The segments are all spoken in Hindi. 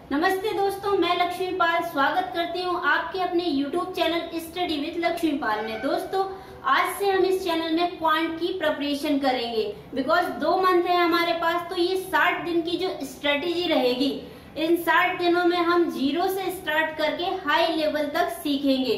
नमस्ते दोस्तों, मैं लक्ष्मी पाल स्वागत करती हूँ आपके अपने YouTube channel study with Lakshmi Pal में। दोस्तों, आज से हम इस चैनल में क्वांट की प्रिपरेशन करेंगे। बिकॉज 2 मंथ है हमारे पास, तो ये 60 दिन की जो स्ट्रेटेजी रहेगी, इन 60 दिनों में हम जीरो से स्टार्ट करके हाई लेवल तक सीखेंगे।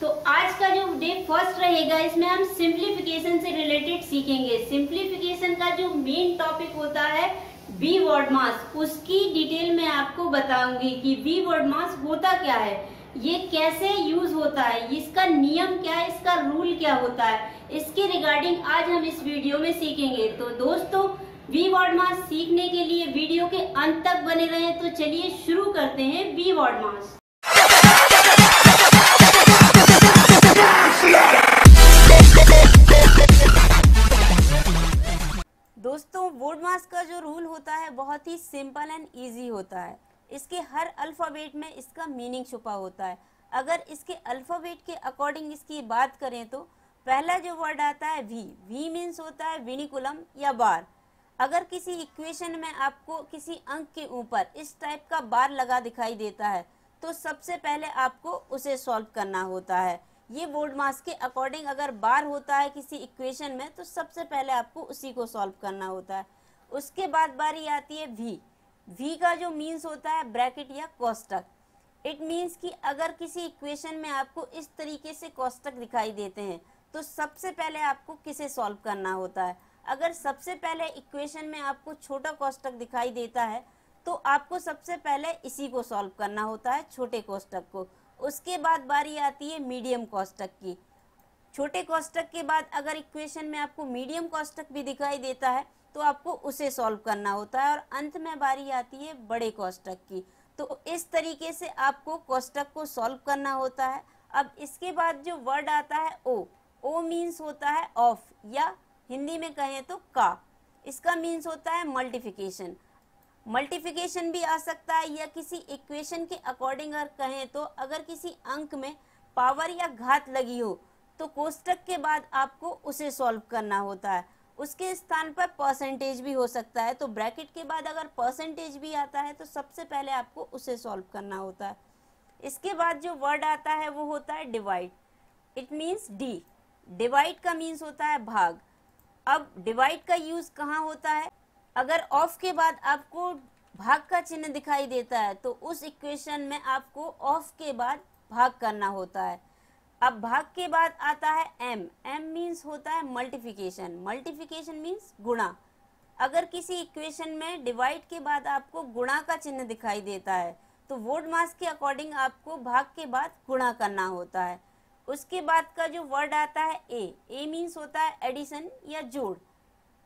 तो आज का जो डे फर्स्ट रहेगा, इसमें हम सिंप्लीफिकेशन से रिलेटेड सीखेंगे। सिंप्लीफिकेशन का जो मेन टॉपिक होता है वी वर्ड मास, उसकी डिटेल में आपको बताऊंगी कि वी वर्ड मास होता क्या है, ये कैसे यूज होता है, इसका नियम क्या है, इसका रूल क्या होता है, इसके रिगार्डिंग आज हम इस वीडियो में सीखेंगे। तो दोस्तों, वी वर्ड मास सीखने के लिए वीडियो के अंत तक बने रहें। तो चलिए शुरू करते हैं वी वर्ड मास। दोस्तों, वर्ड मास का जो रूल होता है बहुत ही सिंपल एंड इजी होता है। इसके हर अल्फाबेट में इसका मीनिंग छुपा होता है। अगर इसके अल्फाबेट के अकॉर्डिंग इसकी बात करें तो पहला जो वर्ड आता है वी मीन्स होता है विनिकुलम या बार। अगर किसी इक्वेशन में आपको किसी अंक के ऊपर इस टाइप का बार लगा दिखाई देता है तो सबसे पहले आपको उसे सॉल्व करना होता है। ये वर्ड मास के अकॉर्डिंग अगर बार होता है किसी इक्वेशन में तो सबसे पहले आपको उसी को सॉल्व करना होता है। उसके बाद बारी आती है वी का जो मीन्स होता है ब्रैकेट या कोष्टक। इट मीन्स कि अगर किसी इक्वेशन में आपको इस तरीके से कोष्टक दिखाई देते हैं तो सबसे पहले आपको किसे सॉल्व करना होता है। अगर सबसे पहले इक्वेशन में आपको छोटा कोष्टक दिखाई देता है तो आपको सबसे पहले इसी को सॉल्व करना होता है, छोटे कोष्टक को। उसके बाद बारी आती है मीडियम कोष्टक की। छोटे कोष्टक के बाद अगर इक्वेशन में आपको मीडियम कोष्टक भी दिखाई देता है तो आपको उसे सॉल्व करना होता है। और अंत में बारी आती है बड़े कोष्टक की। तो इस तरीके से आपको कोष्टक को सॉल्व करना होता है। अब इसके बाद जो वर्ड आता है ओ मीन्स होता है ऑफ, या हिंदी में कहें तो का। इसका मीन्स होता है मल्टीप्लिकेशन। मल्टीप्लिकेशन भी आ सकता है, या किसी इक्वेशन के अकॉर्डिंग अगर कहें तो अगर किसी अंक में पावर या घात लगी हो तो कोष्टक के बाद आपको उसे सॉल्व करना होता है। उसके स्थान पर परसेंटेज भी हो सकता है, तो ब्रैकेट के बाद अगर परसेंटेज भी आता है तो सबसे पहले आपको उसे सॉल्व करना होता है। इसके बाद जो वर्ड आता है वो होता है divide. It means D. Divide का मीन्स होता है भाग। अब डिवाइड का यूज कहाँ होता है? अगर ऑफ के बाद आपको भाग का चिन्ह दिखाई देता है तो उस इक्वेशन में आपको ऑफ के बाद भाग करना होता है। अब भाग के बाद आता है एम मीन्स होता है मल्टीप्लिकेशन। मल्टीप्लिकेशन मीन्स गुणा। अगर किसी इक्वेशन में डिवाइड के बाद आपको गुणा का चिन्ह दिखाई देता है तो वर्ड मास के अकॉर्डिंग आपको भाग के बाद गुणा करना होता है। उसके बाद का जो वर्ड आता है ए मीन्स होता है एडिशन या जोड़।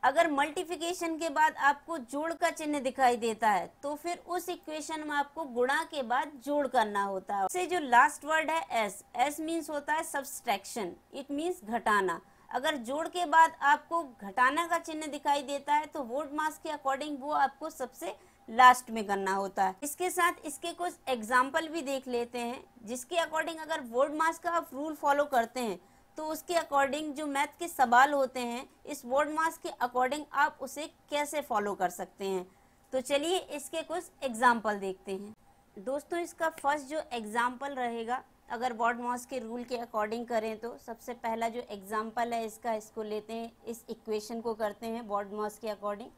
अगर मल्टीप्लिकेशन के बाद आपको जोड़ का चिन्ह दिखाई देता है तो फिर उस इक्वेशन में आपको गुणा के बाद जोड़ करना होता है। उससे जो लास्ट वर्ड है एस मीन्स होता है सब्सट्रैक्शन। इट मीन्स घटाना। अगर जोड़ के बाद आपको घटाना का चिन्ह दिखाई देता है तो वर्ड मास के अकॉर्डिंग वो आपको सबसे लास्ट में करना होता है। इसके साथ इसके कुछ एग्जाम्पल भी देख लेते हैं, जिसके अकॉर्डिंग अगर वर्ड मास का आप रूल फॉलो करते हैं तो उसके अकॉर्डिंग जो मैथ के सवाल होते हैं इस वर्ड मास के अकॉर्डिंग आप उसे कैसे फॉलो कर सकते हैं। तो चलिए इसके कुछ एग्जाम्पल देखते हैं। दोस्तों, इसका फर्स्ट जो एग्जाम्पल रहेगा, अगर वर्ड मास के रूल के अकॉर्डिंग करें तो सबसे पहला जो एग्जाम्पल है इसको लेते हैं, इस इक्वेशन को करते हैं वर्ड मास के अकॉर्डिंग।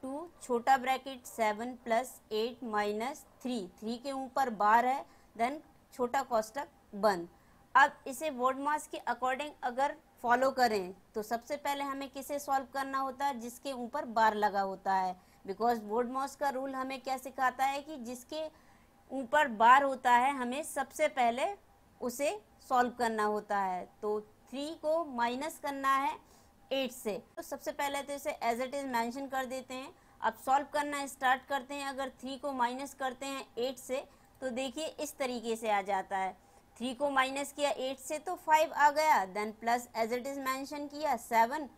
2 छोटा ब्रैकेट 7 + 8 - 3 के ऊपर बार है, देन छोटा कोष्टक बंद। अब इसे वर्ड मास के अकॉर्डिंग अगर फॉलो करें तो सबसे पहले हमें किसे सॉल्व करना होता है? जिसके ऊपर बार लगा होता है। बिकॉज वर्ड मास का रूल हमें क्या सिखाता है कि जिसके ऊपर बार होता है हमें सबसे पहले उसे सॉल्व करना होता है। तो 3 को माइनस करना है 8 से, तो सबसे पहले तो इसे एज इट इज मेंशन कर देते हैं। अब सॉल्व करना स्टार्ट करते हैं। अगर 3 को माइनस करते हैं 8 से तो देखिए इस तरीके से आ जाता है। 3 को माइनस किया 8 से तो 5 आ गया, then plus as it is mention किया 7,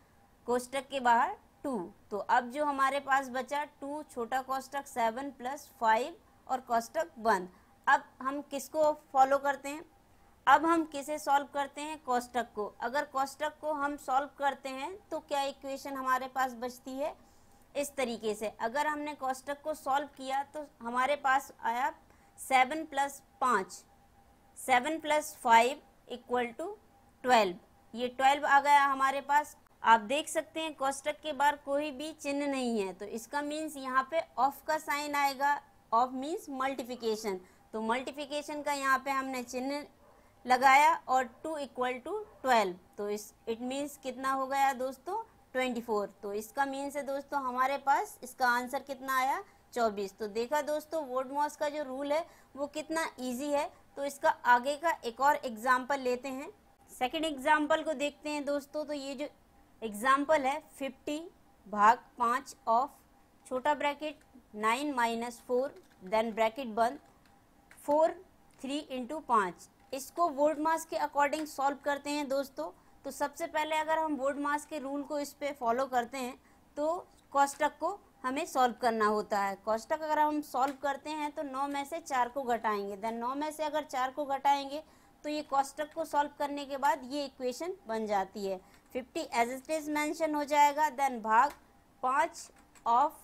कोष्टक के बाहर 2। तो अब जो हमारे पास बचा 2 छोटा कोष्टक 7 + 5 और कोष्टक बंद। अब हम किसको फॉलो करते हैं? अब हम किसे सॉल्व करते हैं? कोष्टक को। अगर कोष्टक को हम सॉल्व करते हैं तो क्या इक्वेशन हमारे पास बचती है? इस तरीके से अगर हमने कोष्टक को सॉल्व किया तो हमारे पास आया 7 + 5, 7 + 5 = 12। ये 12 आ गया हमारे पास। आप देख सकते हैं कोष्टक के बाहर कोई भी चिन्ह नहीं है, तो इसका मीन्स यहाँ पे ऑफ का साइन आएगा। ऑफ मीन्स मल्टीप्लिकेशन, तो मल्टीप्लिकेशन का यहाँ पे हमने चिन्ह लगाया और 2 = 12, तो इट मीन्स कितना हो गया दोस्तों 24। तो इसका मीन्स है दोस्तों हमारे पास इसका आंसर कितना आया 24। तो देखा दोस्तों वुडमॉस का जो रूल है वो कितना इजी है। तो इसका आगे का एक और एग्जाम्पल लेते हैं। सेकंड एग्जाम्पल को देखते हैं दोस्तों। तो ये जो एग्जाम्पल है 50/5 ऑफ छोटा ब्रैकेट 9 - 4 देन ब्रैकेट बंद 4 3 × 5। इसको वुडमॉस के अकॉर्डिंग सॉल्व करते हैं दोस्तों। तो सबसे पहले अगर हम वुडमॉस के रूल को इस पे फॉलो करते हैं तो कोष्टक को हमें सॉल्व करना होता है। कोष्टक अगर हम सॉल्व करते हैं तो 9 में से 4 को घटाएंगे, देन 9 में से अगर 4 को घटाएंगे तो ये कोष्टक को सॉल्व करने के बाद ये इक्वेशन बन जाती है। 50 एज इट इज मेंशन हो जाएगा, देन भाग 5 ऑफ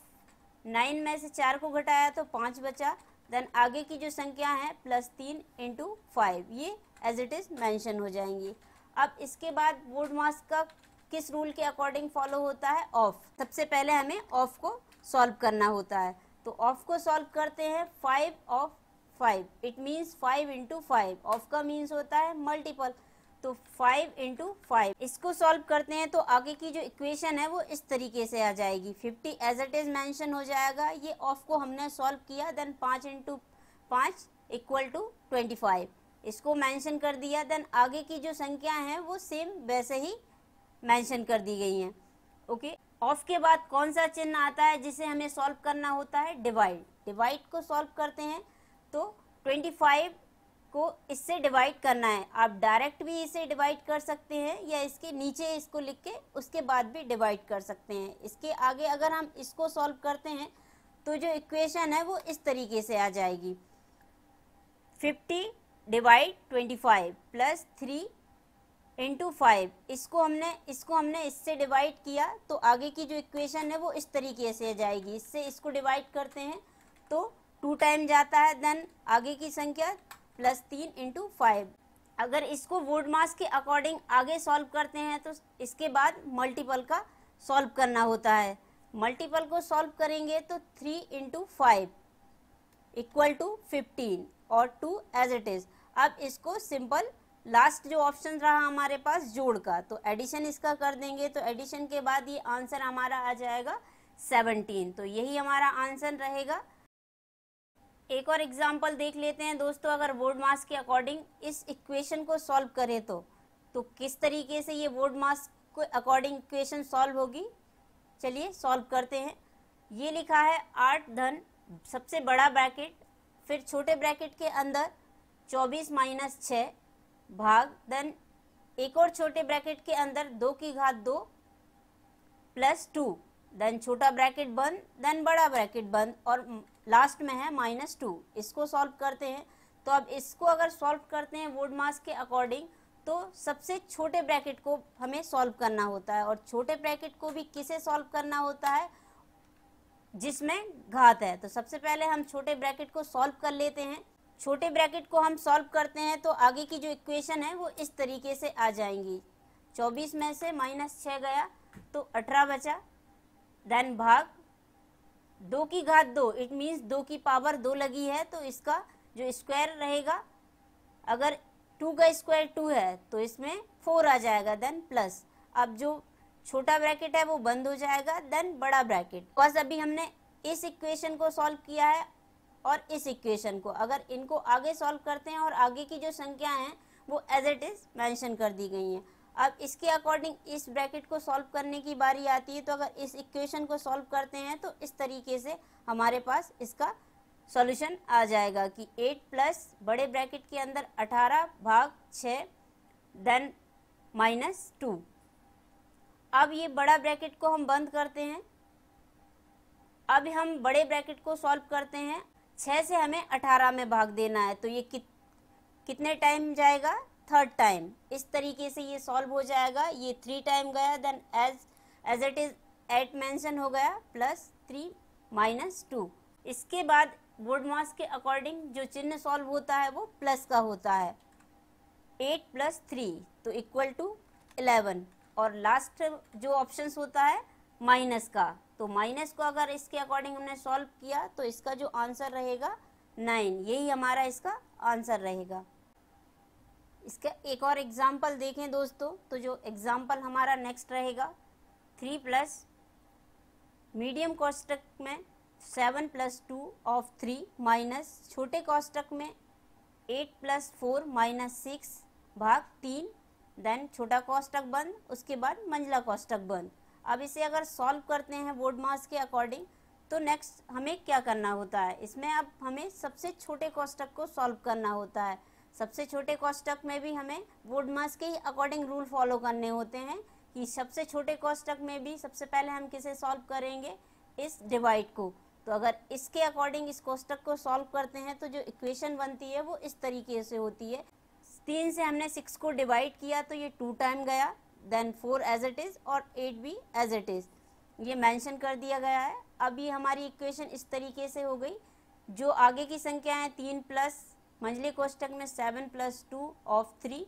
9 में से 4 को घटाया तो 5 बचा, देन आगे की जो संख्या है +3 × 5 ये एज इट इज मेंशन हो जाएंगी। अब इसके बाद वुडमॉस का किस रूल के अकॉर्डिंग फॉलो होता है, ऑफ। सबसे पहले हमें ऑफ को सॉल्व करना होता है। तो ऑफ को सॉल्व करते हैं 5 ऑफ 5, इट मीन्स 5 × 5। ऑफ का मीन्स होता है मल्टीपल, तो 5 × 5 इसको सॉल्व करते हैं तो आगे की जो इक्वेशन है वो इस तरीके से आ जाएगी। 50 एज इट इज मेंशन हो जाएगा। ये ऑफ को हमने सॉल्व किया, देन 5 × 5 = 25 इसको मेंशन कर दिया। देन आगे की जो संख्या है वो सेम वैसे ही मेंशन कर दी गई हैं। ओके, ऑफ के बाद कौन सा चिन्ह आता है जिसे हमें सॉल्व करना होता है, डिवाइड। डिवाइड को सॉल्व करते हैं तो 25 को इससे डिवाइड करना है। आप डायरेक्ट भी इसे डिवाइड कर सकते हैं या इसके नीचे इसको लिख के उसके बाद भी डिवाइड कर सकते हैं। इसके आगे अगर हम इसको सॉल्व करते हैं तो जो इक्वेशन है वो इस तरीके से आ जाएगी। 50 / 25 + 3 × 5 इसको हमने इससे डिवाइड किया तो आगे की जो इक्वेशन है वो इस तरीके से आ जाएगी। इससे इसको डिवाइड करते हैं तो 2 टाइम जाता है, देन आगे की संख्या +3 × 5। अगर इसको वुडमॉस के अकॉर्डिंग आगे सॉल्व करते हैं तो इसके बाद मल्टीपल का सॉल्व करना होता है। मल्टीपल को सॉल्व करेंगे तो 3 × 5 = 15 और 2 एज इट इज। अब इसको सिंपल लास्ट जो ऑप्शन रहा हमारे पास जोड़ का, तो एडिशन इसका कर देंगे तो एडिशन के बाद ये आंसर हमारा आ जाएगा 17। तो यही हमारा आंसर रहेगा। एक और एग्जांपल देख लेते हैं दोस्तों। अगर वुडमॉस के अकॉर्डिंग इस इक्वेशन को सॉल्व करें तो किस तरीके से ये वुडमॉस के अकॉर्डिंग इक्वेशन सॉल्व होगी, चलिए सॉल्व करते हैं। ये लिखा है 8 धन सबसे बड़ा ब्रैकेट, फिर छोटे ब्रैकेट के अंदर 24 - 6 भाग, देन एक और छोटे ब्रैकेट के अंदर 2 की घात 2 +2, देन छोटा ब्रैकेट बंद, देन बड़ा ब्रैकेट बंद और लास्ट में है -2। इसको सॉल्व करते हैं तो अब इसको अगर सॉल्व करते हैं वुडमॉस के अकॉर्डिंग तो सबसे छोटे ब्रैकेट को हमें सॉल्व करना होता है और छोटे ब्रैकेट को भी किसे सॉल्व करना होता है, जिसमें घात है। तो सबसे पहले हम छोटे ब्रैकेट को सॉल्व कर लेते हैं। छोटे ब्रैकेट को हम सॉल्व करते हैं तो आगे की जो इक्वेशन है वो इस तरीके से आ जाएंगी। 24 में से -6 गया तो 18 बचा, देन भाग 2 की घात 2, इट मीन्स 2 की पावर 2 लगी है तो इसका जो स्क्वायर रहेगा, अगर 2 का स्क्वायर 2 है तो इसमें 4 आ जाएगा, देन प्लस। अब जो छोटा ब्रैकेट है वो बंद हो जाएगा, देन बड़ा ब्रैकेट। बस अभी हमने इस इक्वेशन को सॉल्व किया है और इस इक्वेशन को, अगर इनको आगे सॉल्व करते हैं और आगे की जो संख्या हैं वो एज इट इज मेंशन कर दी गई हैं। अब इसके अकॉर्डिंग इस ब्रैकेट को सॉल्व करने की बारी आती है। तो अगर इस इक्वेशन को सॉल्व करते हैं तो इस तरीके से हमारे पास इसका सॉल्यूशन आ जाएगा कि 8 प्लस बड़े ब्रैकेट के अंदर 18 भाग 6 देन -2। अब ये बड़ा ब्रैकेट को हम बंद करते हैं। अब हम बड़े ब्रैकेट को सॉल्व करते हैं। 6 से हमें 18 में भाग देना है तो ये कितने टाइम जाएगा, 3rd टाइम। इस तरीके से ये सॉल्व हो जाएगा। ये 3 टाइम गया, then as it is 8 mention हो गया +3 -2। इसके बाद बोर्ड मास के अकॉर्डिंग जो चिन्ह सॉल्व होता है वो प्लस का होता है। 8 + 3 तो =11। और लास्ट जो ऑप्शंस होता है माइनस का, तो माइनस को अगर इसके अकॉर्डिंग हमने सॉल्व किया तो इसका जो आंसर रहेगा 9, यही हमारा इसका आंसर रहेगा। इसका एक और एग्जाम्पल देखें दोस्तों, तो जो एग्जाम्पल हमारा नेक्स्ट रहेगा 3 प्लस मीडियम कोष्टक में 7 + 2 ऑफ 3 माइनस छोटे कोष्टक में 8 + 4 -6 भाग 3, देन छोटा कोष्टक बंद, उसके बाद मंझला कोष्टक बंद। अब इसे अगर सॉल्व करते हैं बोर्ड मास के अकॉर्डिंग तो नेक्स्ट हमें क्या करना होता है, इसमें अब हमें सबसे छोटे कोष्टक को सॉल्व करना होता है। सबसे छोटे कोष्टक में भी हमें बोर्ड मास के अकॉर्डिंग रूल फॉलो करने होते हैं कि सबसे छोटे कोष्टक में भी सबसे पहले हम किसे सॉल्व करेंगे, इस डिवाइड को। तो अगर इसके अकॉर्डिंग इस कोष्टक को सॉल्व करते हैं तो जो इक्वेशन बनती है वो इस तरीके से होती है। 3 से हमने 6 को डिवाइड किया तो ये 2 टाइम गया, देन 4 एज इट इज़ और 8 भी एज इट इज़, ये मेंशन कर दिया गया है। अब ये हमारी इक्वेशन इस तरीके से हो गई। जो आगे की संख्या है 3 प्लस मंझले कोष्टक में 7 + 2 ऑफ 3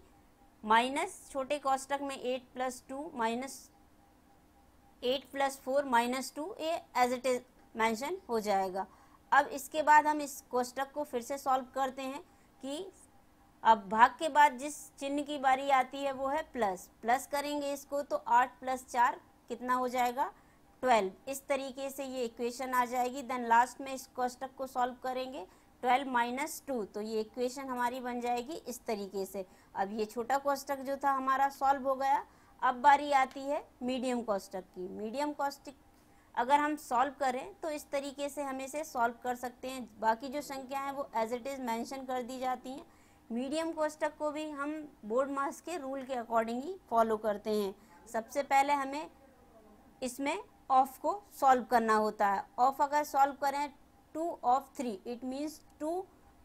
माइनस छोटे कोष्टक में 8 + 2 माइनस 8 + 4 -2, ये एज इट इज मेंशन हो जाएगा। अब इसके बाद हम इस कोष्टक को फिर से सॉल्व करते हैं कि अब भाग के बाद जिस चिन्ह की बारी आती है वो है प्लस। प्लस करेंगे इसको तो 8 + 4 कितना हो जाएगा 12। इस तरीके से ये इक्वेशन आ जाएगी। देन लास्ट में इस कोष्टक को सॉल्व करेंगे 12 - 2, तो ये इक्वेशन हमारी बन जाएगी इस तरीके से। अब ये छोटा कोष्टक जो था हमारा सॉल्व हो गया। अब बारी आती है मीडियम कोष्टक की। मीडियम कोष्टक अगर हम सॉल्व करें तो इस तरीके से हम इसे सॉल्व कर सकते हैं। बाकी जो संख्या है वो एज इट इज़ मेंशन कर दी जाती हैं। मीडियम कोष्टक को भी हम बोर्ड मास के रूल के अकॉर्डिंग ही फॉलो करते हैं। सबसे पहले हमें इसमें ऑफ को सॉल्व करना होता है। ऑफ अगर सॉल्व करें 2 ऑफ 3 इट मीन्स 2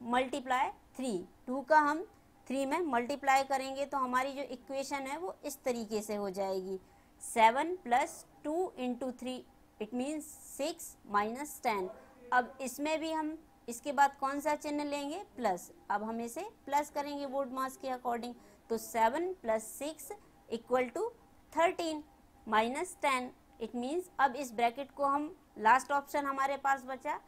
× 3, 2 का हम 3 में मल्टीप्लाई करेंगे तो हमारी जो इक्वेशन है वो इस तरीके से हो जाएगी 7 + 2 × 3 इट मीन्स 6 - 10। अब इसमें भी हम इसके बाद कौन सा चिन्ह लेंगे प्लस। अब हम इसे प्लस करेंगे बोर्ड मास के अकॉर्डिंग तो 7 + 6 = 13 - 10 इट मीन्स अब इस ब्रैकेट को हम लास्ट ऑप्शन हमारे पास बचा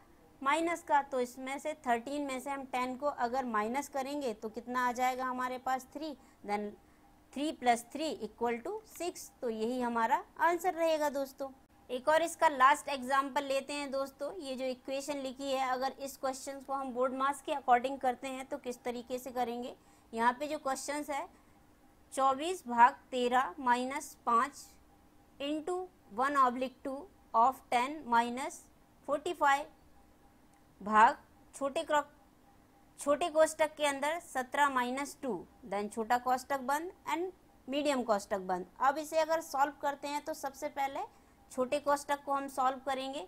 माइनस का, तो इसमें से 13 में से हम 10 को अगर माइनस करेंगे तो कितना आ जाएगा हमारे पास 3, देन 3 + 3 = 6, तो यही हमारा आंसर रहेगा दोस्तों। एक और इसका लास्ट एग्जाम्पल लेते हैं दोस्तों। ये जो इक्वेशन लिखी है अगर इस क्वेश्चन को हम बोर्ड मास के अकॉर्डिंग करते हैं तो किस तरीके से करेंगे। यहाँ पे जो क्वेश्चन है 24 भाग 13 -5 × 1/2 ऑफ 10 - 45 भाग छोटे कोष्टक के अंदर 17 - 2, देन छोटा कोष्टक बंद एंड मीडियम कोष्टक बंद। अब इसे अगर सॉल्व करते हैं तो सबसे पहले छोटे कोष्टक को हम सॉल्व करेंगे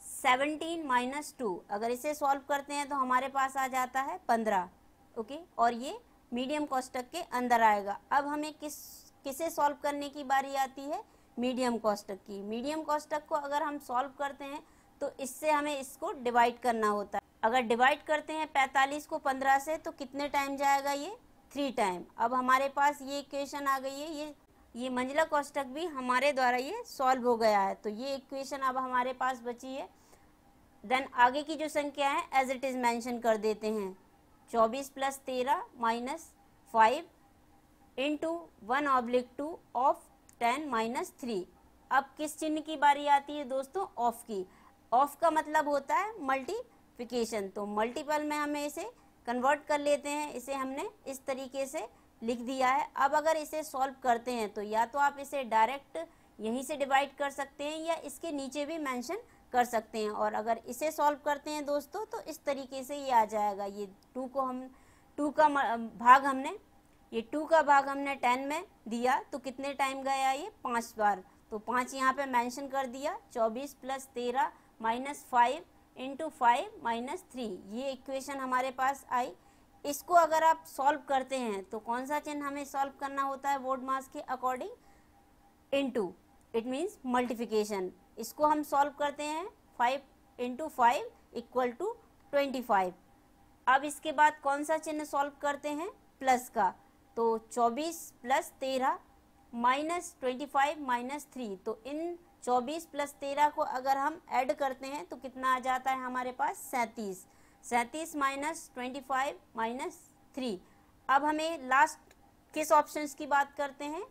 17 - 2, अगर इसे सॉल्व करते हैं तो हमारे पास आ जाता है 15, ओके, और ये मीडियम कोष्टक के अंदर आएगा। अब हमें किसे सॉल्व करने की बारी आती है, मीडियम कोष्टक की। मीडियम कोष्टक को अगर हम सॉल्व करते हैं तो इससे हमें इसको डिवाइड करना होता है। अगर डिवाइड करते हैं 45 को 15 से तो कितने टाइम जाएगा ये 3 टाइम। अब हमारे पास ये इक्वेशन आ गई है, ये मंझला कोष्टक भी हमारे द्वारा ये सॉल्व हो गया है, तो ये इक्वेशन अब हमारे पास बची है। देन आगे की जो संख्या है एज इट इज़ मेंशन कर देते हैं 24 + 13 - 5 × 1/2 ऑफ 10 - 3। अब किस चिन्ह की बारी आती है दोस्तों, ऑफ की। ऑफ का मतलब होता है मल्टीप्लिकेशन, तो मल्टीपल में हमें इसे कन्वर्ट कर लेते हैं। इसे हमने इस तरीके से लिख दिया है। अब अगर इसे सॉल्व करते हैं तो या तो आप इसे डायरेक्ट यहीं से डिवाइड कर सकते हैं या इसके नीचे भी मेंशन कर सकते हैं। और अगर इसे सॉल्व करते हैं दोस्तों तो इस तरीके से ये आ जाएगा। ये 2 को हम 2 का भाग हमने ये 2 का भाग हमने 10 में दिया तो कितने टाइम गया ये 5 बार, तो 5 यहाँ पे मेंशन कर दिया। 24 + 13 - 5 × 5 - 3, ये इक्वेशन हमारे पास आई। इसको अगर आप सॉल्व करते हैं तो कौन सा चिन्ह हमें सॉल्व करना होता है बोर्ड मास के according, into. It means multiplication. इसको हम सॉल्व करते हैं, 5 × 5 = 25। अब इसके बाद कौन सा चिन्ह सॉल्व करते हैं, प्लस का। तो 24 + 13 -25 - 3, तो इन 24 + 13 को अगर हम ऐड करते हैं तो कितना आ जाता है हमारे पास, 37। 37 - 25 - 3। अब हमें लास्ट किस ऑप्शंस की बात करते हैं,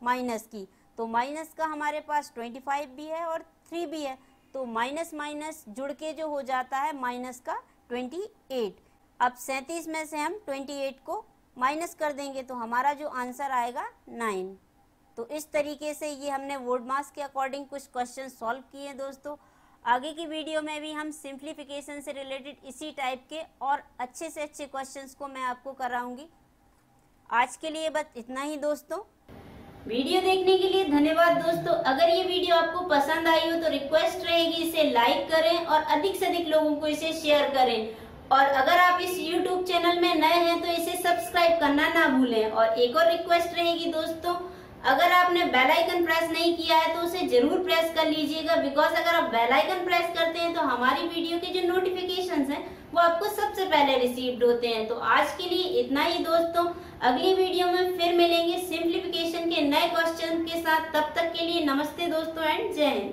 माइनस की। तो माइनस का हमारे पास 25 भी है और 3 भी है, तो माइनस माइनस जुड़ के जो हो जाता है माइनस का 28। अब 37 में से हम 28 को माइनस कर देंगे तो हमारा जो आंसर आएगा 9। तो इस तरीके से ये हमने वर्ड मास के अकॉर्डिंग कुछ क्वेश्चन सॉल्व किए दोस्तों। आगे की वीडियो में भी हम सिंप्लीफिकेशन से रिलेटेड इसी टाइप के और अच्छे से अच्छे क्वेश्चंस को मैं आपको कराऊंगी। आज के लिए बस इतना ही दोस्तों। वीडियो देखने के लिए धन्यवाद दोस्तों। अगर ये वीडियो आपको पसंद आई हो तो रिक्वेस्ट रहेगी इसे लाइक करें और अधिक से अधिक लोगों को इसे शेयर करें। और अगर आप इस YouTube चैनल में नए हैं तो इसे सब्सक्राइब करना ना भूलें। और एक और रिक्वेस्ट रहेगी दोस्तों, अगर आपने बेल आइकन प्रेस नहीं किया है तो उसे जरूर प्रेस कर लीजिएगा, बिकॉज अगर आप बेल आइकन प्रेस करते हैं तो हमारी वीडियो के जो नोटिफिकेशंस हैं वो आपको सबसे पहले रिसीव्ड होते हैं। तो आज के लिए इतना ही दोस्तों, अगली वीडियो में फिर मिलेंगे सिंप्लीफिकेशन के नए क्वेश्चन के साथ। तब तक के लिए नमस्ते दोस्तों एंड जय हिंद।